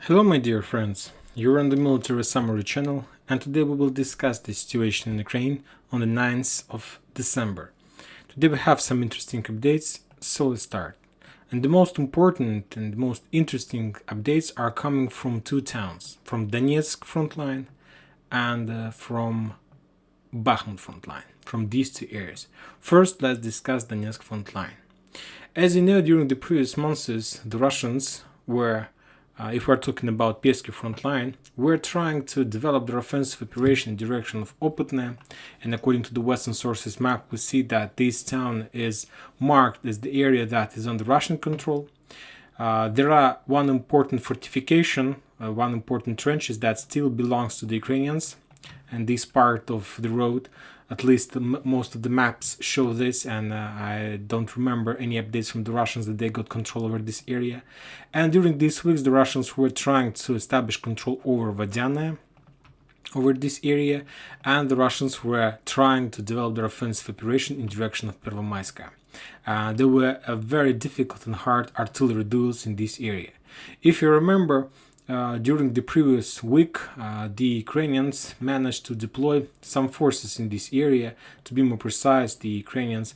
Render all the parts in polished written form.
Hello my dear friends, you're on the Military Summary channel and today we will discuss the situation in Ukraine on the 9th of December. Today we have some interesting updates, so let's start. And the most important and most interesting updates are coming from two towns, from Donetsk front line and from Bakhmut front line, from these two areas. First, let's discuss Donetsk front line. As you know, during the previous months, the Russians were if we're talking about Pesky front line, we're trying to develop their offensive operation in direction of Opytne, and according to the Western sources map, we see that this town is marked as the area that is under Russian control. There are one important fortification, one important trenches that still belongs to the Ukrainians, and this part of the road, at least most of the maps show this, and I don't remember any updates from the Russians that they got control over this area. And during these weeks, the Russians were trying to establish control over Vodyane, over this area, and the Russians were trying to develop their offensive operation in direction of Pervomaiska. There were a very difficult and hard artillery duels in this area. If you remember, during the previous week, the Ukrainians managed to deploy some forces in this area. To be more precise, the Ukrainians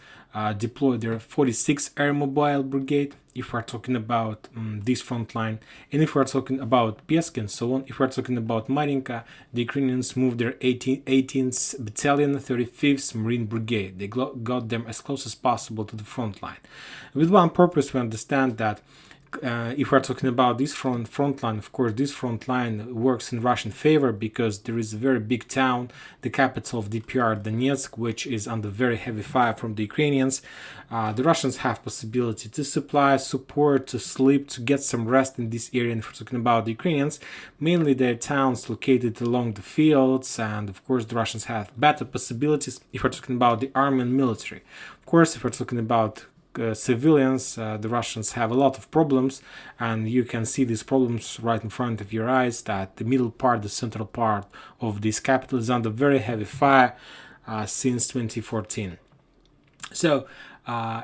deployed their 46th Air Mobile Brigade, if we're talking about this front line. And if we're talking about Pesk and so on, if we're talking about Marinka, the Ukrainians moved their 18th Battalion, 35th Marine Brigade. They got them as close as possible to the front line. With one purpose, we understand that if we're talking about this front line, of course, this front line works in Russian favor because there is a very big town, the capital of DPR, Donetsk, which is under very heavy fire from the Ukrainians. The Russians have possibility to supply, support, to sleep, to get some rest in this area. And if we're talking about the Ukrainians, mainly their towns located along the fields, and of course, the Russians have better possibilities if we're talking about the army and military. Of course, if we're talking about civilians, the Russians have a lot of problems, and you can see these problems right in front of your eyes, that the middle part, the central part of this capital is under very heavy fire since 2014. So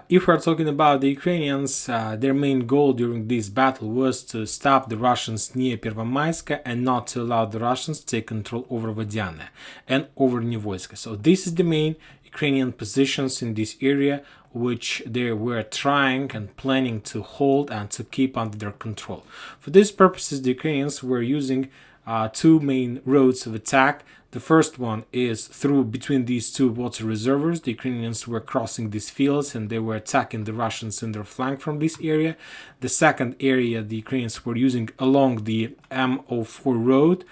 if we're talking about the Ukrainians, their main goal during this battle was to stop the Russians near Pervomaiska and not to allow the Russians to take control over Vodyane and over Nivoyska. So this is the main Ukrainian positions in this area, which they were trying and planning to hold and to keep under their control. For these purposes, the Ukrainians were using two main roads of attack. The first one is through between these two water reservoirs. The Ukrainians were crossing these fields and they were attacking the Russians in their flank from this area. The second area the Ukrainians were using along the M04 road.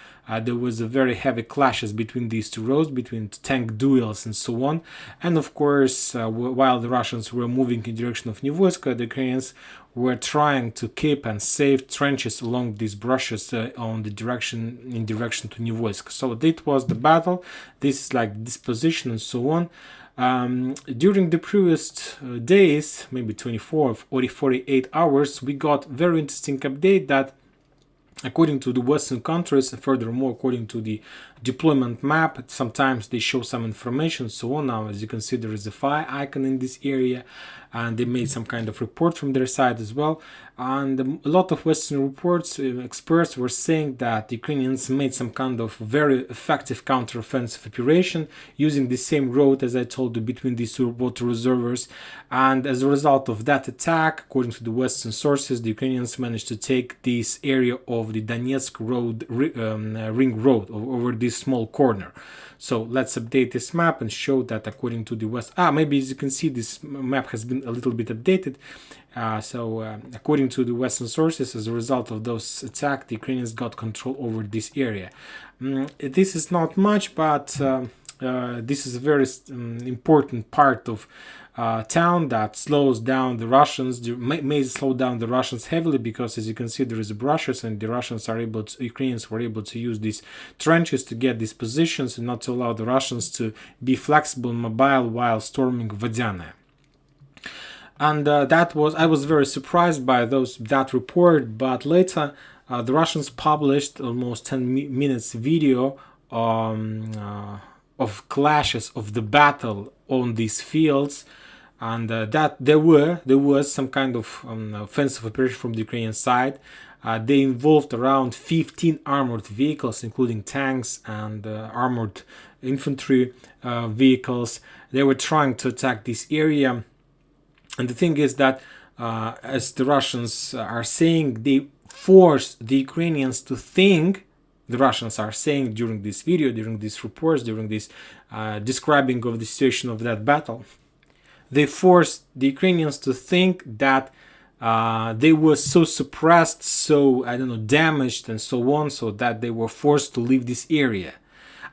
There was a very heavy clashes between these two roads, between tank duels and so on. And of course, while the Russians were moving in direction of Nivoyska, the Ukrainians were trying to keep and save trenches along these brushes in direction to Nivoysk. So that was the battle. This is like this position and so on. During the previous days, maybe 24 or 48 hours, we got very interesting update that according to the Western countries, and furthermore according to the deployment map, sometimes they show some information, so on. Now, as you can see, there is a fire icon in this area, and they made some kind of report from their side as well. And a lot of Western reports, experts were saying that the Ukrainians made some kind of very effective counter-offensive operation using the same road, as I told you, between these two water reservoirs. And as a result of that attack, according to the Western sources, the Ukrainians managed to take this area of the Donetsk road, ring road, over this small corner. So let's update this map and show that according to the West. Maybe as you can see, this map has been a little bit updated. According to the Western sources, as a result of those attacks, the Ukrainians got control over this area. This is not much, but this is a very important part of town that slows down the Russians, may slow down the Russians heavily, because as you can see, there is brushes, and the Ukrainians were able to use these trenches to get these positions and not to allow the Russians to be flexible and mobile while storming Vodyane. And I was very surprised by that report, but later the Russians published almost 10 minutes video of clashes of the battle on these fields, and that there was some kind of offensive operation from the Ukrainian side. They involved around 15 armored vehicles, including tanks and armored infantry vehicles. They were trying to attack this area. And the thing is that, as the Russians are saying, they forced the Ukrainians to think. The Russians are saying during this video, during these reports, during this describing of the situation of that battle, they forced the Ukrainians to think that they were so suppressed, so, I don't know, damaged and so on, so that they were forced to leave this area.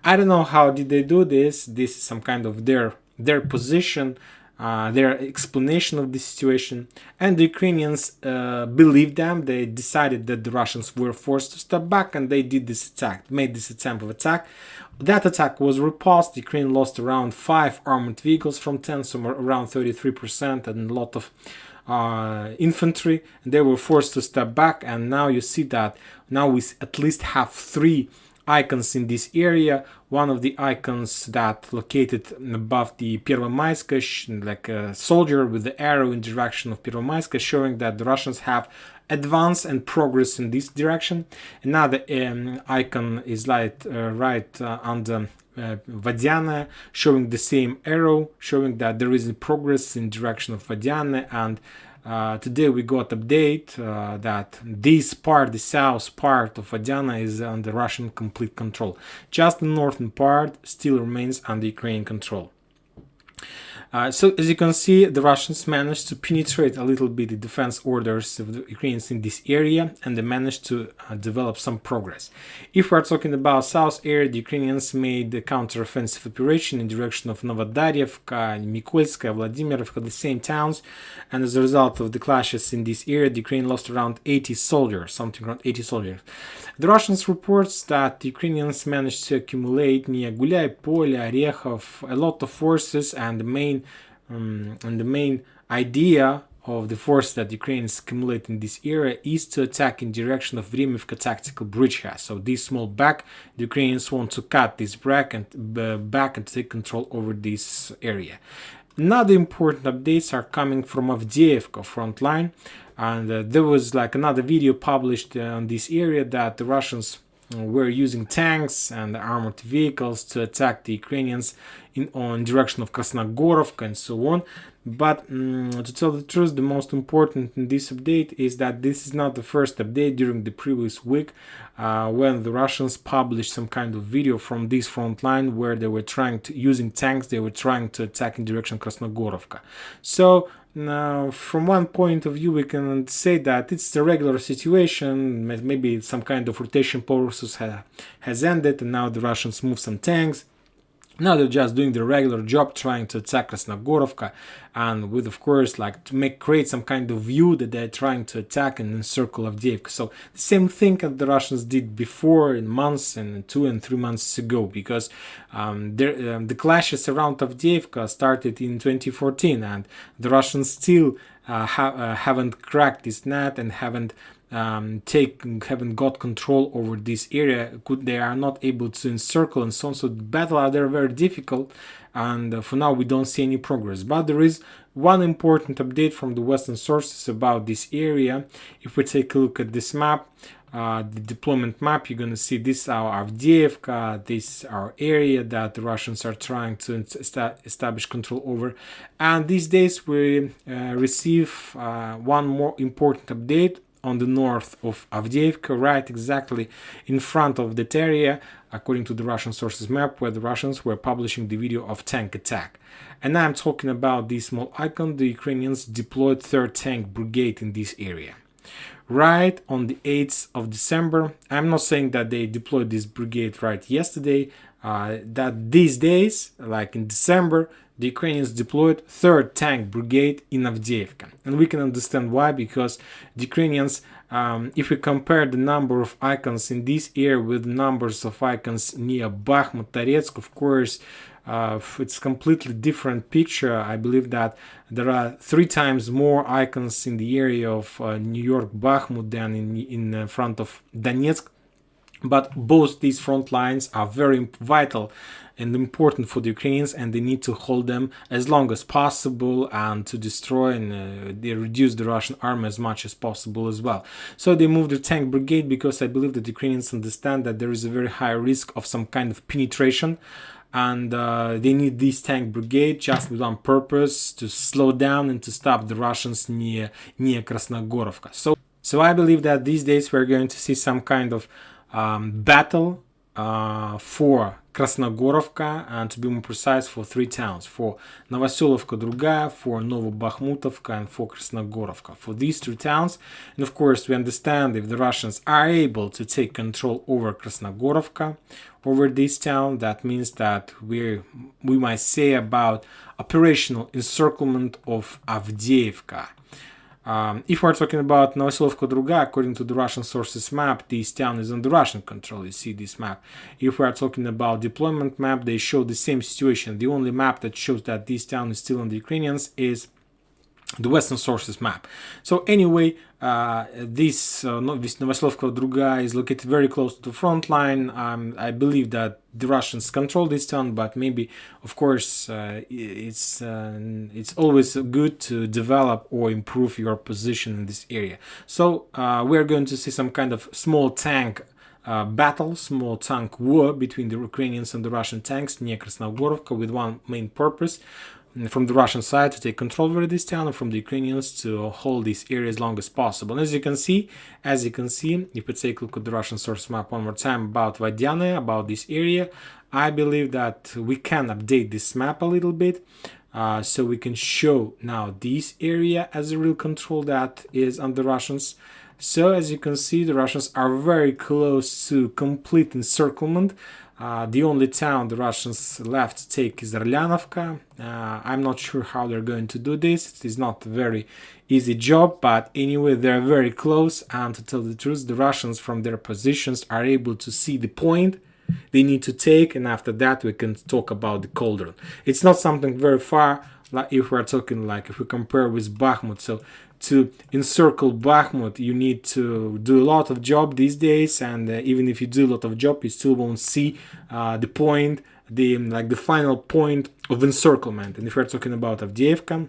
I don't know how did they do this. This is some kind of their position, their explanation of the situation, and the Ukrainians believed them. They decided that the Russians were forced to step back, and they did this attack, made this attempt of attack. That attack was repulsed. Ukraine lost around 5 armored vehicles from 10, so around 33%, and a lot of infantry. They were forced to step back, and now you see that now we at least have 3 icons in this area. One of the icons that located above the Pervomaiskoye, like a soldier with the arrow in direction of Pervomaiskoye, showing that the Russians have advance and progress in this direction. Another icon is right under Vadiane, showing the same arrow, showing that there is progress in direction of Vadiane. And today we got update that this part, the south part of Vadiane, is under Russian complete control. Just the northern part still remains under Ukrainian control. So as you can see, the Russians managed to penetrate a little bit the defense orders of the Ukrainians in this area, and they managed to develop some progress. If we're talking about south area, the Ukrainians made the counter-offensive operation in direction of Novodarivka, Mykolaiv, Vladimirovka, the same towns, and as a result of the clashes in this area, the Ukraine lost around 80 soldiers, something around 80 soldiers. The Russians reports that the Ukrainians managed to accumulate near Gulay, Pole, Orechov, a lot of forces, and the main idea of the force that Ukrainians accumulate in this area is to attack in direction of Vremivka tactical bridgehead. So this small back, the Ukrainians want to cut this back and take control over this area. Another important updates are coming from Avdiivka front line, and there was like another video published on this area that the Russians were using tanks and armored vehicles to attack the Ukrainians in direction of Krasnogorovka and so on. But to tell the truth, the most important in this update is that this is not the first update. During the previous week, when the Russians published some kind of video from this front line where they were using tanks, they were trying to attack in direction of Krasnogorovka. So now, from one point of view, we can say that it's a regular situation. Maybe some kind of rotation process has ended, and now the Russians move some tanks. Now they're just doing the regular job, trying to attack Krasnogorovka, and with, of course, like to create some kind of view that they're trying to attack and encircle Avdiivka. So the same thing that the Russians did before in months and 2 and 3 months ago, because the clashes around Avdiivka started in 2014, and the Russians still haven't cracked this net and haven't got control over this area. They are not able to encircle and so on. So the battle are there very difficult, and for now we don't see any progress. But there is one important update from the Western sources about this area. If we take a look at this map, the deployment map, you're going to see this our Avdiivka, this our area that the Russians are trying to establish control over. And these days we receive one more important update on the north of Avdiivka, right exactly in front of that area, according to the Russian sources map, where the Russians were publishing the video of tank attack. And I'm talking about this small icon. The Ukrainians deployed 3rd Tank Brigade in this area. Right on the 8th of December, I'm not saying that they deployed this brigade right yesterday, that these days, like in December, the Ukrainians deployed 3rd Tank Brigade in Avdiivka. And we can understand why, because the Ukrainians, if we compare the number of icons in this area with numbers of icons near Bakhmut, Toretsk, of course, it's completely different picture. I believe that there are 3 times more icons in the area of New York, Bakhmut than in front of Donetsk. But both these front lines are very vital and important for the Ukrainians, and they need to hold them as long as possible and to destroy and they reduce the Russian army as much as possible as well. So they moved the tank brigade because I believe that the Ukrainians understand that there is a very high risk of some kind of penetration, and they need this tank brigade just with one purpose: to slow down and to stop the Russians near Krasnogorovka. So I believe that these days we're going to see some kind of battle for Krasnogorovka, and to be more precise, for three towns: for Novoselovka Drugaya, for Novobakhmutovka, and for Krasnogorovka. For these two towns, and of course we understand if the Russians are able to take control over Krasnogorovka, over this town, that means that we might say about operational encirclement of Avdiivka. If we're talking about Novoselovka Druga, according to the Russian sources map, this town is under Russian control. You see this map. If we're talking about deployment map, they show the same situation. The only map that shows that this town is still under Ukrainians is the Western sources map. So anyway, this Novoselovka Druga is located very close to the front line. I believe that the Russians control this town, but maybe, of course, it's always good to develop or improve your position in this area. So we're going to see some kind of small tank battle, small tank war between the Ukrainians and the Russian tanks near Krasnogorovka, with one main purpose: from the Russian side to take control over this town, and from the Ukrainians to hold this area as long as possible. And as you can see, if we take a look at the Russian source map one more time about Vadiane, about this area, I believe that we can update this map a little bit, so we can show now this area as a real control that is under Russians. So as you can see, the Russians are very close to complete encirclement. The only town the Russians left to take is Orlianovka. I'm not sure how they're going to do this. It is not a very easy job, but anyway, they're very close. And to tell the truth, the Russians from their positions are able to see the point they need to take, and after that we can talk about the cauldron. It's not something very far, like if we're talking, like if we compare with Bakhmut. So to encircle Bakhmut, you need to do a lot of job these days, and even if you do a lot of job, you still won't see the point, the final point of encirclement. And if we're talking about Avdiivka,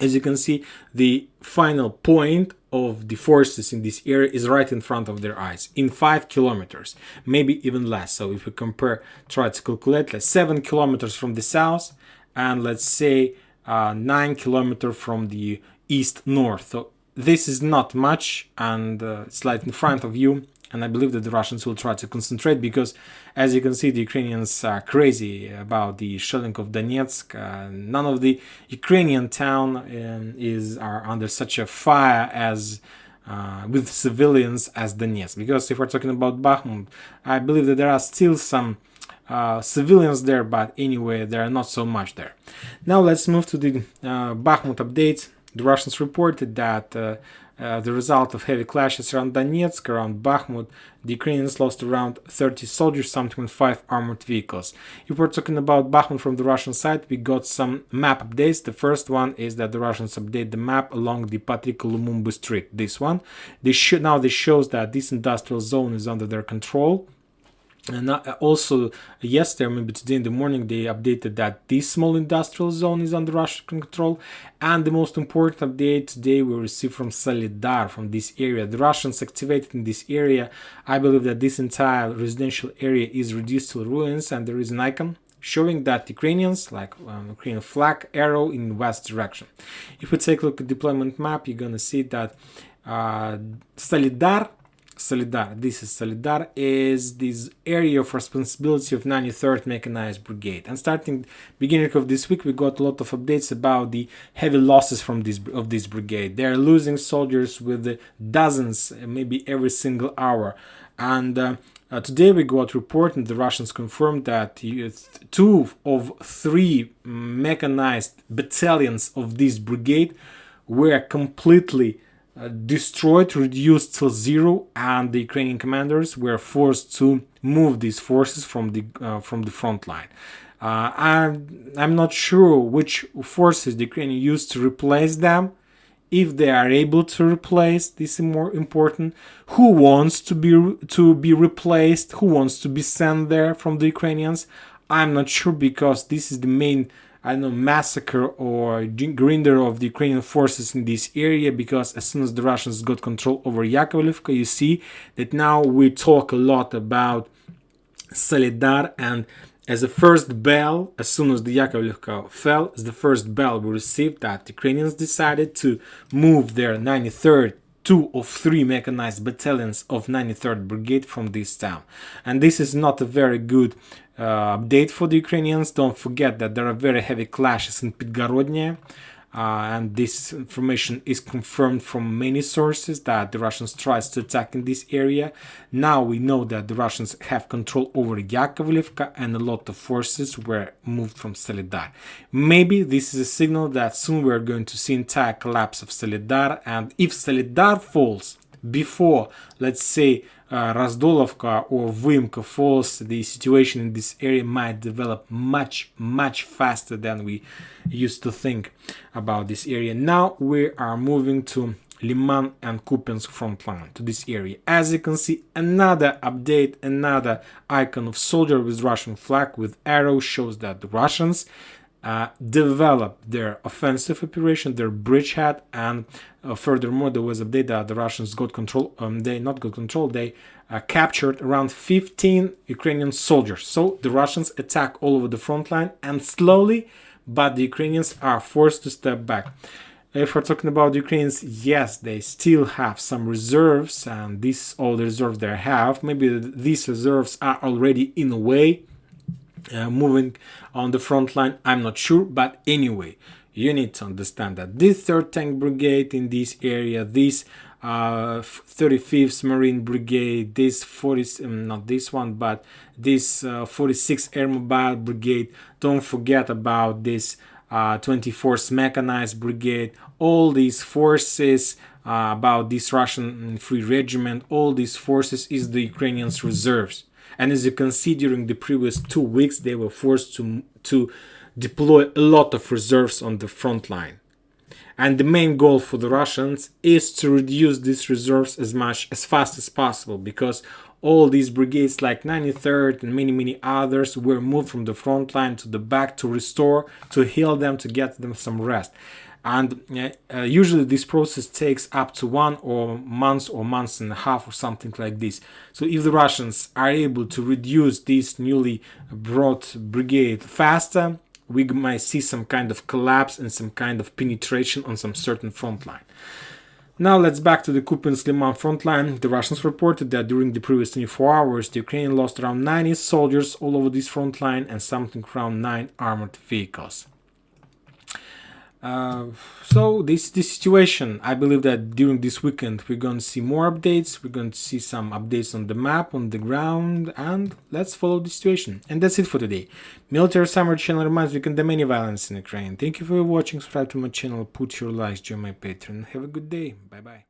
as you can see, the final point of the forces in this area is right in front of their eyes, in 5 kilometers, maybe even less. So if we compare, try to calculate, like 7 kilometers from the south, and let's say 9 kilometers from the east-north. So this is not much, and it's like in front of you. And I believe that the Russians will try to concentrate because, as you can see, the Ukrainians are crazy about the shelling of Donetsk. None of the Ukrainian town are under such a fire as with civilians as Donetsk. Because if we're talking about Bakhmut, I believe that there are still some civilians there, but anyway, there are not so much there. Now let's move to the Bakhmut updates. The Russians reported that the result of heavy clashes around Donetsk, around Bakhmut, the Ukrainians lost around 30 soldiers, something with 5 armored vehicles. If we're talking about Bakhmut from the Russian side, we got some map updates. The first one is that the Russians update the map along the Patrika Lumumba Street. This one. Now this shows that this industrial zone is under their control. And also yesterday, maybe today in the morning, they updated that this small industrial zone is under Russian control. And the most important update today we received from Solidar, from this area. The Russians activated in this area. I believe that this entire residential area is reduced to ruins, and there is an icon showing that Ukrainians, like Ukrainian flag arrow in west direction. If we take a look at deployment map, you're gonna see that Solidar, this is Solidar, is this area of responsibility of 93rd Mechanized Brigade. And starting beginning of this week, we got a lot of updates about the heavy losses from this brigade. They are losing soldiers with dozens, maybe every single hour. And today we got report, and the Russians confirmed that 2 of 3 mechanized battalions of this brigade were completely destroyed, reduced to 0, and the Ukrainian commanders were forced to move these forces from the front line. I'm not sure which forces the Ukrainians used to replace them. if they are able to replace. This is more important. Who wants to be replaced? Who wants to be sent there from the Ukrainians? I'm not sure, because this is the main, I don't know, massacre or grinder of the Ukrainian forces in this area, because as soon as the Russians got control over Yakovlivka, you see that now we talk a lot about Solidar, and as the first bell, as soon as the Yakovlivka fell, as the first bell we received, that the Ukrainians decided to move their 93rd, 2 of 3 mechanized battalions of 93rd Brigade from this town. And this is not a very good update for the Ukrainians. Don't forget that there are very heavy clashes in Pidgorodnya, and this information is confirmed from many sources that the Russians tried to attack in this area. Now we know that the Russians have control over Yakovlivka, and a lot of forces were moved from Solidar. Maybe this is a signal that soon we're going to see entire collapse of Solidar, and if Solidar falls before, let's say, Razdolovka or Vyimka falls, the situation in this area might develop much faster than we used to think about this area. Now we are moving to Liman and Kupiansk front line, to this area. As you can see, another update, another icon of soldier with Russian flag with arrow shows that the Russians developed their offensive operation, their bridgehead, and furthermore there was a update that the Russians got control, they captured around 15 Ukrainian soldiers. So the Russians attack all over the front line, and slowly, but the Ukrainians are forced to step back. If we're talking about the Ukrainians, yes, they still have some reserves, and this all the reserves they have. Maybe these reserves are already in a way moving on the front line, I'm not sure, but anyway, you need to understand that this 3rd Tank Brigade in this area, this 35th Marine Brigade, this 40, not this one, but this 46th Air Mobile Brigade, don't forget about this 24th Mechanized Brigade, all these forces, about this Russian Free Regiment, all these forces is the Ukrainians' reserves. And as you can see, during the previous 2 weeks, they were forced to deploy a lot of reserves on the front line. And the main goal for the Russians is to reduce these reserves as fast as possible, because all these brigades like 93rd and many others were moved from the front line to the back to restore, to heal them, to get them some rest. And usually this process takes up to 1 or months and a half or something like this. So if the Russians are able to reduce this newly brought brigade faster, we might see some kind of collapse and some kind of penetration on some certain front line. Now let's back to the Kupiansk-Liman front line. The Russians reported that during the previous 24 hours, the Ukrainians lost around 90 soldiers all over this front line and something around 9 armored vehicles. So this is the situation. I believe that during this weekend we're going to see more updates. We're going to see some updates on the map, on the ground, and let's follow the situation. And that's it for today. Military Summary channel reminds you can condemn any violence in Ukraine. Thank you for watching. Subscribe to my channel, put your likes, join my Patreon. Have a good day. Bye bye.